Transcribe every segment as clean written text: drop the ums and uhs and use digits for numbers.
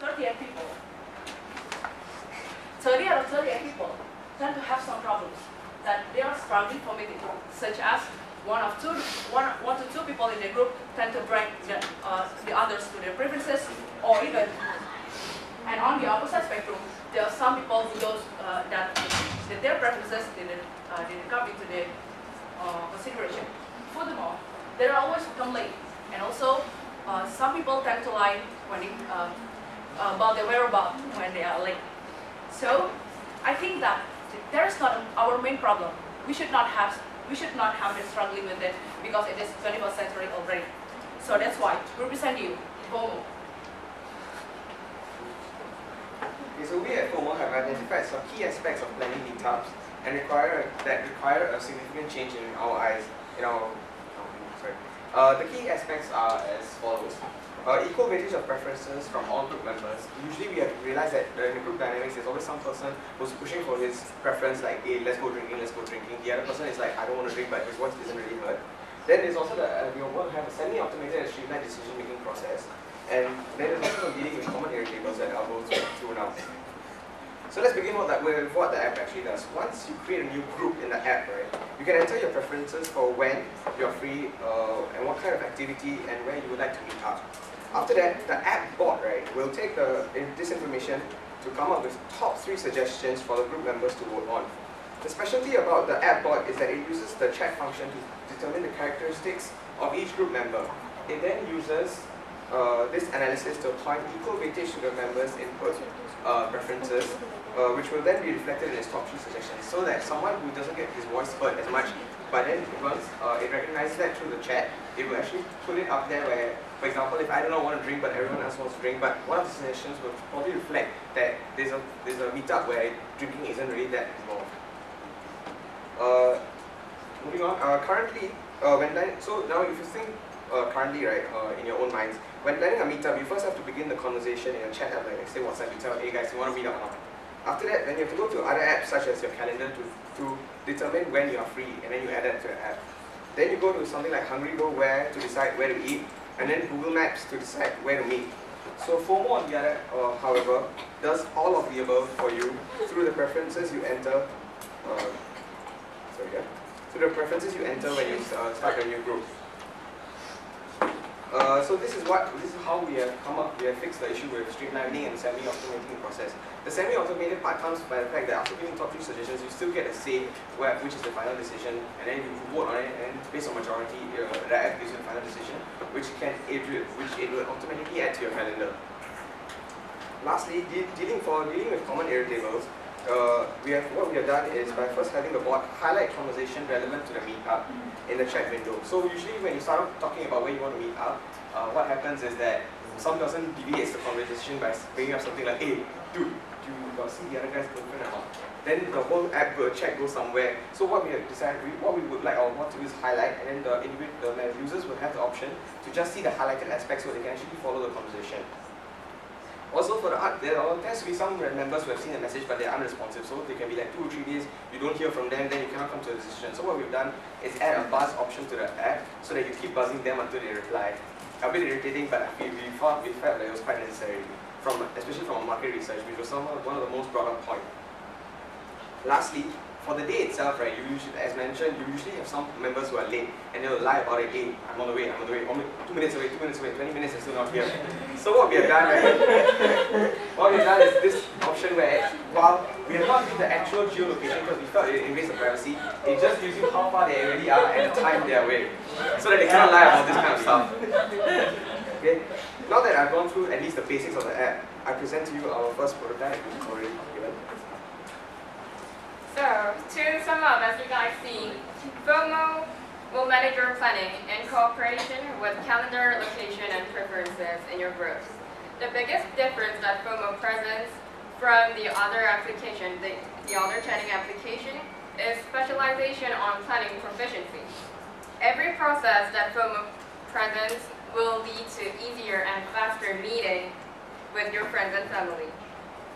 38 people, 30 out of 38 people tend to have some problems that they are struggling for meeting, such as one to two people in the group tend to drag the others to their preferences, or even, and on the opposite spectrum, there are some people who that their preferences didn't come into the consideration. Furthermore, there are always come late, and also some people tend to lie when about their whereabouts when they are late. So I think that that is not our main problem. We should not have been struggling with it because it is 21st century already. So that's why we present you FOMO. Okay, so we at FOMO have identified some key aspects of planning meetups and require a significant change in our eyes. The key aspects are as follows. Equal weightage of preferences from all group members. Usually we have realized that in the group dynamics there's always some person who's pushing for his preference, like, hey, let's go drinking. The other person is like, I don't want to drink, but his voice isn't really heard. Then there's also we will have a semi-automated and streamlined decision-making process. And then there's also some dealing with common area tables that I'll go through now. So let's begin with what the app actually does. Once you create a new group in the app, right, you can enter your preferences for when you're free and what kind of activity and where you would like to meet up. After that, the app bot, right, will take this information to come up with top 3 suggestions for the group members to vote on. The specialty about the app bot is that it uses the chat function to determine the characteristics of each group member. It then uses this analysis to apply equal weightage to the members' input preferences, which will then be reflected in its top 3 suggestions, so that someone who doesn't get his voice heard as much, but then once it recognizes that through the chat, it will actually put it up there where, for example, if I do not want to drink but everyone else wants to drink, but one of the suggestions will probably reflect that there's a meetup where drinking isn't really that involved. Moving on, currently, so now if you think currently, right, in your own minds, when planning a meetup, you first have to begin the conversation in a chat app, like say WhatsApp, you tell, hey guys, you want to meet up or not? After that, then you have to go to other apps such as your calendar to determine when you are free, and then you add that to your app. Then you go to something like Hungrybowl to decide where to eat, and then Google Maps to decide where to meet. So FOMO on the other, however, does all of the above for you through the preferences you enter. Through the preferences you enter when you start a new group. So this is how we have fixed the issue with streamlining and semi-automating process. The semi-automated part comes by the fact that after giving top 3 suggestions, you still get a say which is the final decision, and then you vote on it, and based on majority, the app gives you the final decision, which it will automatically add to your calendar. Lastly, dealing with common area tables, what we have done is by first having the bot highlight conversation relevant to the meetup in the chat window. So usually when you start talking about where you want to meet up, what happens is that some person deviates the conversation by bringing up something like, hey, dude, do you see the other guy's girlfriend or not? Then the whole app chat goes somewhere. So what we have decided, what we would like or want to do is highlight, and then the users will have the option to just see the highlighted aspects so they can actually follow the conversation. Also for the art, there tends to be some members who have seen the message but they are unresponsive, so they can be like 2 or 3 days, you don't hear from them, then you cannot come to a decision. So what we've done is add a buzz option to the app so that you keep buzzing them until they reply. A bit irritating, but we felt that it was quite necessary, especially from our market research, which was one of the most brought up points. Lastly, for the day itself, right, as mentioned, you usually have some members who are late and they'll lie about it. Hey, I'm on the way, 2 minutes away, 20 minutes and still not here. So what we have done, is this option where, while we have not used the actual geolocation because we felt it invades the privacy, it just gives you how far they already are and the time they are away, so that they cannot lie about this kind of stuff. Okay. Now that I've gone through at least the basics of the app, I present to you our first prototype already given. So, to sum up, as you guys see, FOMO will manage your planning in cooperation with calendar, location, and preferences in your groups. The biggest difference that FOMO presents from the other application, the other chatting application, is specialization on planning proficiency. Every process that FOMO presents will lead to easier and faster meeting with your friends and family.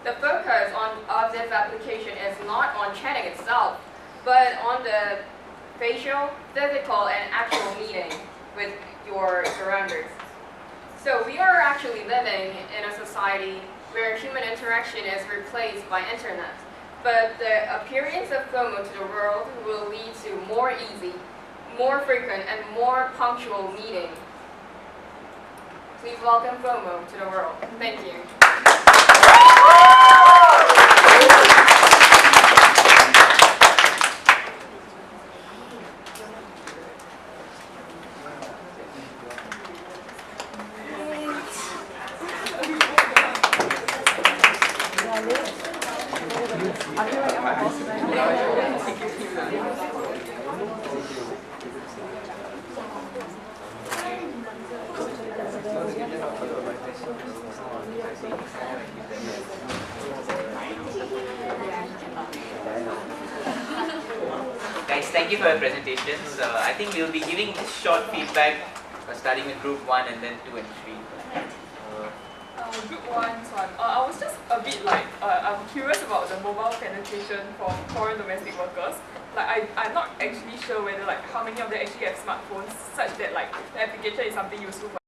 The focus of this application is not on chatting itself, but on the facial, physical, and actual meeting with your surroundings. So we are actually living in a society where human interaction is replaced by internet. But the appearance of FOMO to the world will lead to more easy, more frequent, and more punctual meeting. Please welcome FOMO to the world. Thank you. Guys, thank you for your presentations. I think we'll be giving short feedback starting with group 1 and then 2 and 3. Group 1's one. I was just a bit like, I'm curious about the mobile penetration for foreign domestic workers. Like, I'm not actually sure whether like how many of them actually have smartphones such that like the application is something useful for